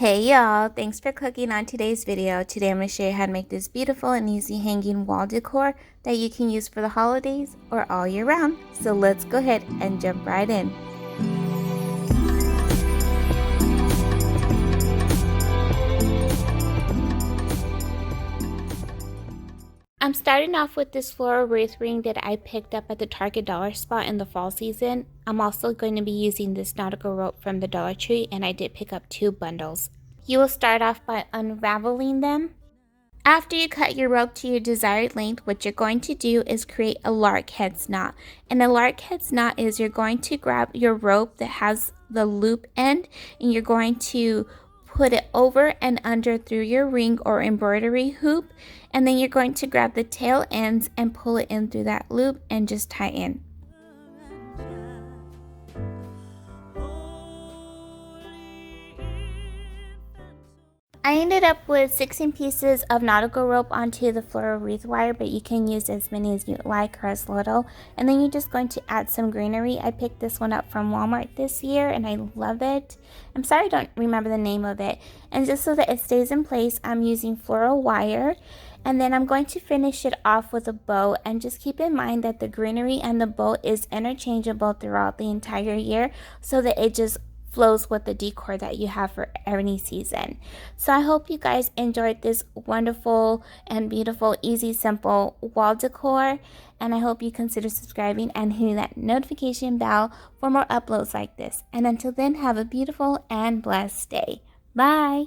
Hey y'all, thanks for clicking on today's video. Today I'm going to show you how to make this beautiful and easy hanging wall decor that you can use for the holidays or all year round. So let's go ahead and jump right in. I'm starting off with this floral wreath ring that I picked up at the Target dollar spot in the fall season. I'm also going to be using this nautical rope from the Dollar Tree, and I did pick up 2 bundles. You will start off by unraveling them. After you cut your rope to your desired length, what you're going to do is create a lark heads knot. And a lark heads knot is you're going to grab your rope that has the loop end and you're going to put it over and under through your ring or embroidery hoop, and then you're going to grab the tail ends and pull it in through that loop and just tie in. I ended up with 16 pieces of nautical rope onto the floral wreath wire, but you can use as many as you like or as little. And then you're just going to add some greenery. I picked this one up from Walmart this year and I love it. I'm sorry I don't remember the name of it. And just so that it stays in place, I'm using floral wire. And then I'm going to finish it off with a bow, and just keep in mind that the greenery and the bow is interchangeable throughout the entire year so that it just flows with the decor that you have for any season. So I hope you guys enjoyed this wonderful and beautiful, easy, simple wall decor, and I hope you consider subscribing and hitting that notification bell for more uploads like this. And until then, have a beautiful and blessed day. Bye!